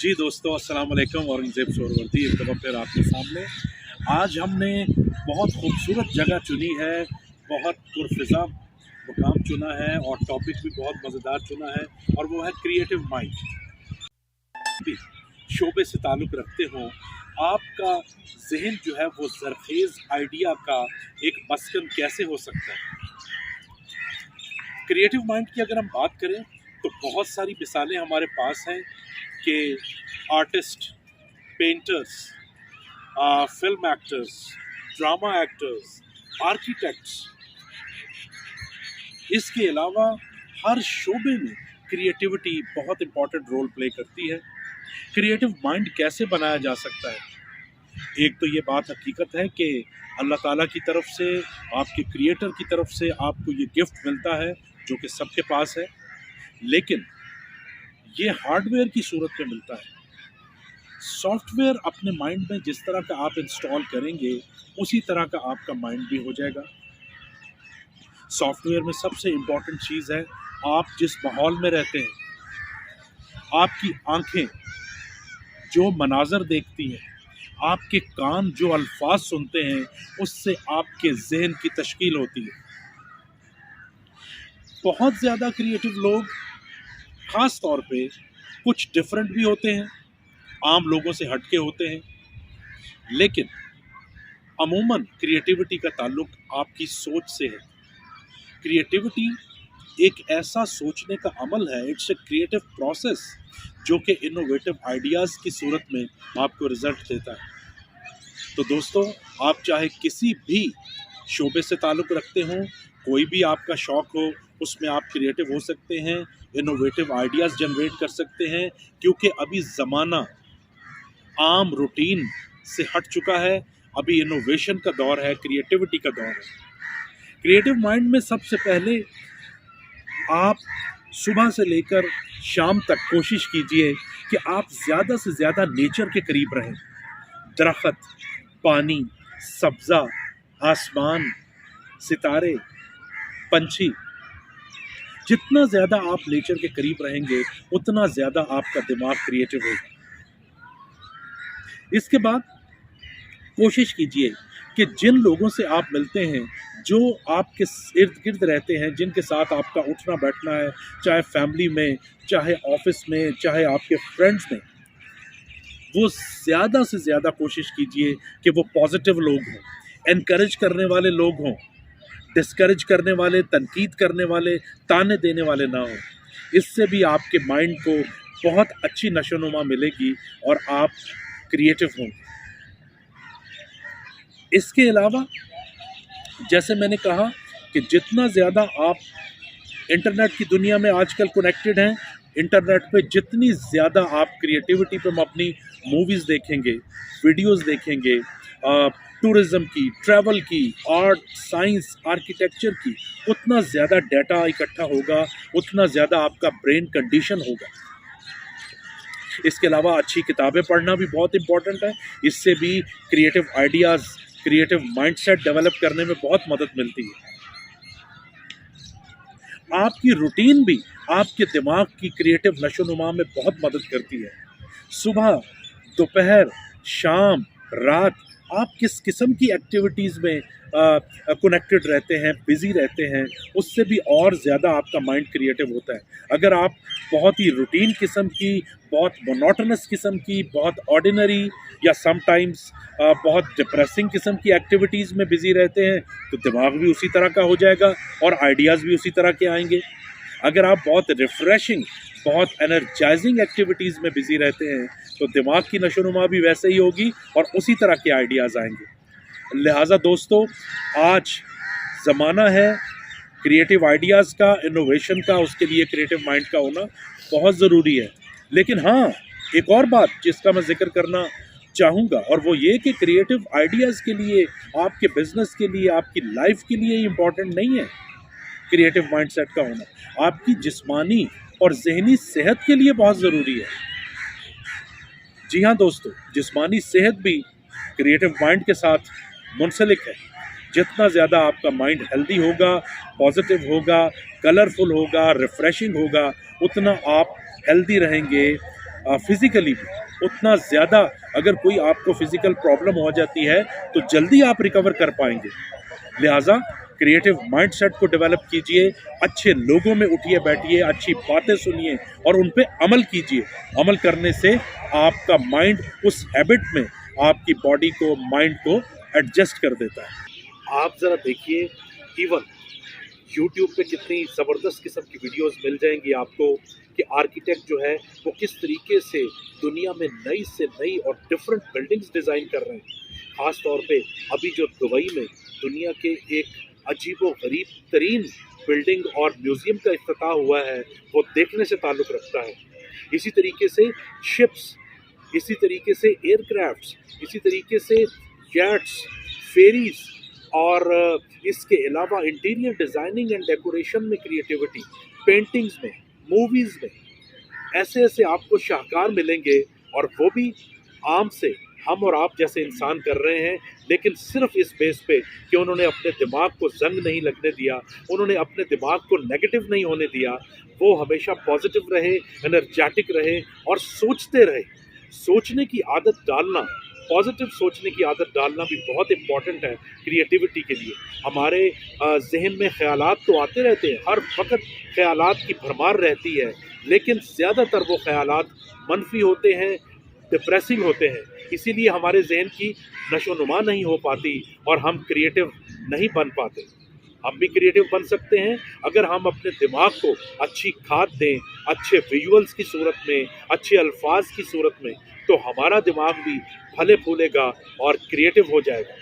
जी दोस्तों, अस्सलाम वालेकुम। औरंगज़ेब सोहरावर्दी एक दफ़ा फिर आपके सामने। आज हमने बहुत खूबसूरत जगह चुनी है, बहुत पुरफ़िज़ा मुकाम चुना है और टॉपिक भी बहुत मज़ेदार चुना है और वो है क्रिएटिव माइंड। भी शोबे से ताल्लुक़ रखते हों, आपका ज़हन जो है वो ज़रख़ेज़ आइडिया का एक मस्कन कैसे हो सकता है। क्रिएटिव माइंड की अगर हम बात करें तो बहुत सारी मिसालें हमारे पास हैं कि artist, painters, film actors, drama actors, architects, इसके अलावा हर शोबे में क्रिएटिविटी बहुत इम्पॉर्टेंट रोल प्ले करती है। क्रिएटिव माइंड कैसे बनाया जा सकता है? एक तो ये बात हकीकत है कि अल्लाह ताला की तरफ से, आपके क्रिएटर की तरफ से आपको ये गिफ्ट मिलता है जो कि सबके पास है, लेकिन ये हार्डवेयर की सूरत में मिलता है। सॉफ्टवेयर अपने माइंड में जिस तरह का आप इंस्टॉल करेंगे उसी तरह का आपका माइंड भी हो जाएगा। सॉफ्टवेयर में सबसे इम्पॉर्टेंट चीज़ है आप जिस माहौल में रहते हैं, आपकी आंखें जो मनाजर देखती हैं, आपके कान जो अल्फाज सुनते हैं, उससे आपके जहन की तश्कील होती है। बहुत ज़्यादा क्रिएटिव लोग ख़ास तौर पे कुछ डिफरेंट भी होते हैं, आम लोगों से हटके होते हैं, लेकिन अमूमन क्रिएटिविटी का ताल्लुक आपकी सोच से है। क्रिएटिविटी एक ऐसा सोचने का अमल है, इट्स ए क्रिएटिव प्रोसेस जो कि इनोवेटिव आइडियाज़ की सूरत में आपको रिजल्ट देता है। तो दोस्तों, आप चाहे किसी भी शोबे से ताल्लुक़ रखते हों, कोई भी आपका शौक़ हो, उसमें आप क्रिएटिव हो सकते हैं, इनोवेटिव आइडियाज़ जनरेट कर सकते हैं, क्योंकि अभी ज़माना आम रूटीन से हट चुका है। अभी इनोवेशन का दौर है, क्रिएटिविटी का दौर है। क्रिएटिव माइंड में सबसे पहले आप सुबह से लेकर शाम तक कोशिश कीजिए कि आप ज़्यादा से ज़्यादा नेचर के करीब रहें। दरख्त, पानी, सब्ज़ा, आसमान, सितारे, पंछी, जितना ज़्यादा आप नेचर के करीब रहेंगे उतना ज़्यादा आपका दिमाग क्रिएटिव होगा। इसके बाद कोशिश कीजिए कि जिन लोगों से आप मिलते हैं, जो आपके इर्द गिर्द रहते हैं, जिनके साथ आपका उठना बैठना है, चाहे फैमिली में, चाहे ऑफिस में, चाहे आपके फ्रेंड्स में, वो ज़्यादा से ज़्यादा कोशिश कीजिए कि वो पॉजिटिव लोग हों, एनकरेज करने वाले लोग हों, डिस्करेज करने वाले, तनकीद करने वाले, ताने देने वाले ना हों। इससे भी आपके माइंड को बहुत अच्छी नशोनुमा मिलेगी और आप क्रिएटिव होंगे। इसके अलावा जैसे मैंने कहा कि जितना ज़्यादा आप इंटरनेट की दुनिया में आजकल कनेक्टेड हैं, इंटरनेट पे जितनी ज़्यादा आप क्रिएटिविटी पे अपनी मूवीज़ देखेंगे, वीडियोस देखेंगे, टूरिज़्म की, ट्रैवल की, आर्ट, साइंस, आर्किटेक्चर की, उतना ज़्यादा डाटा इकट्ठा होगा, उतना ज़्यादा आपका ब्रेन कंडीशन होगा। इसके अलावा अच्छी किताबें पढ़ना भी बहुत इम्पॉर्टेंट है। इससे भी creative ideas, creative mindset develop करने में बहुत मदद मिलती है। आपकी रूटीन भी आपके दिमाग की क्रिएटिव नशोनुमा में बहुत मदद करती है। सुबह, दोपहर, शाम, रात आप किस किस्म की एक्टिविटीज़ में कनेक्टेड रहते हैं, बिज़ी रहते हैं, उससे भी और ज़्यादा आपका माइंड क्रिएटिव होता है। अगर आप बहुत ही रूटीन किस्म की, बहुत मोनोटोनस किस्म की, बहुत ऑर्डिनरी या समटाइम्स बहुत डिप्रेसिंग किस्म की एक्टिविटीज़ में बिज़ी रहते हैं, तो दिमाग भी उसी तरह का हो जाएगा और आइडियाज़ भी उसी तरह के आएंगे। अगर आप बहुत रिफ़्रेशिंग, बहुत एनर्जाइजिंग एक्टिविटीज़ में बिज़ी रहते हैं, तो दिमाग की नशोनुमा भी वैसे ही होगी और उसी तरह के आइडियाज़ आएंगे। लिहाजा दोस्तों, आज ज़माना है क्रिएटिव आइडियाज़ का, इनोवेशन का, उसके लिए क्रिएटिव माइंड का होना बहुत ज़रूरी है। लेकिन हाँ, एक और बात जिसका मैं ज़िक्र करना चाहूँगा, और वो ये कि क्रिएटिव आइडियाज़ के लिए, आपके बिज़नेस के लिए, आपकी लाइफ के लिए इम्पॉर्टेंट नहीं है क्रिएटिव माइंडसेट का होना, आपकी जिस्मानी और ज़हनी सेहत के लिए बहुत ज़रूरी है। जी हाँ दोस्तों, जिस्मानी सेहत भी क्रिएटिव माइंड के साथ मुंसलिक है। जितना ज़्यादा आपका माइंड हेल्दी होगा, पॉजिटिव होगा, कलरफुल होगा, रिफ़्रेशिंग होगा, उतना आप हेल्दी रहेंगे, फिजिकली भी उतना ज़्यादा, अगर कोई आपको फिजिकल प्रॉब्लम हो जाती है तो जल्दी आप रिकवर कर पाएंगे। लिहाजा क्रिएटिव माइंडसेट को डेवलप कीजिए, अच्छे लोगों में उठिए बैठिए, अच्छी बातें सुनिए और उन पे अमल कीजिए। अमल करने से आपका माइंड उस हैबिट में आपकी बॉडी को, माइंड को एडजस्ट कर देता है। आप ज़रा देखिए, इवन यूट्यूब पे कितनी ज़बरदस्त किस्म की वीडियोस मिल जाएंगी आपको कि आर्किटेक्ट जो है वो किस तरीके से दुनिया में नई से नई और डिफरेंट बिल्डिंग्स डिज़ाइन कर रहे हैं। ख़ास तौर पे अभी जो दुबई में दुनिया के एक अजीबो गरीब तरीन बिल्डिंग और म्यूज़ियम का इफ्तिताह हुआ है, वो देखने से ताल्लुक़ रखता है। इसी तरीके से शिप्स, इसी तरीके से एयरक्राफ्ट्स, इसी तरीके से जेट्स, फेरीज़ और इसके अलावा इंटीरियर डिज़ाइनिंग एंड डेकोरेशन में क्रिएटिविटी, पेंटिंग्स में, मूवीज़ में, ऐसे ऐसे आपको शाहकार मिलेंगे और वो भी आम से हम और आप जैसे इंसान कर रहे हैं, लेकिन सिर्फ इस बेस पे कि उन्होंने अपने दिमाग को जंग नहीं लगने दिया, उन्होंने अपने दिमाग को नेगेटिव नहीं होने दिया, वो हमेशा पॉजिटिव रहे, एनर्जेटिक रहे और सोचते रहे। सोचने की आदत डालना, पॉजिटिव सोचने की आदत डालना भी बहुत इम्पॉर्टेंट है क्रिएटिविटी के लिए। हमारे जहन में ख्यालात तो आते रहते हैं, हर वक्त ख्यालात की भरमार रहती है, लेकिन ज़्यादातर वो ख्यालात मनफी होते हैं, डिप्रेसिंग होते हैं। इसीलिए हमारे जहन की नशोनुमा नहीं हो पाती और हम क्रिएटिव नहीं बन पाते। हम भी क्रिएटिव बन सकते हैं अगर हम अपने दिमाग को अच्छी खाद दें, अच्छे विजुअल्स की सूरत में, अच्छे अल्फाज की सूरत में, तो हमारा दिमाग भी फले फूलेगा और क्रिएटिव हो जाएगा।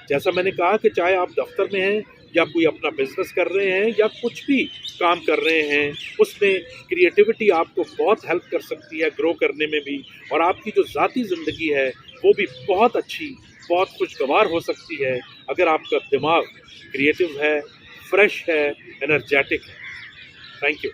जैसा मैंने कहा कि चाहे आप दफ्तर में हैं या कोई अपना बिजनेस कर रहे हैं या कुछ भी काम कर रहे हैं, उसमें क्रिएटिविटी आपको बहुत हेल्प कर सकती है ग्रो करने में भी, और आपकी जो ज़ाती ज़िंदगी है वो भी बहुत अच्छी, बहुत खुशगवार हो सकती है अगर आपका दिमाग क्रिएटिव है, फ्रेश है, एनर्जेटिक है। Thank you.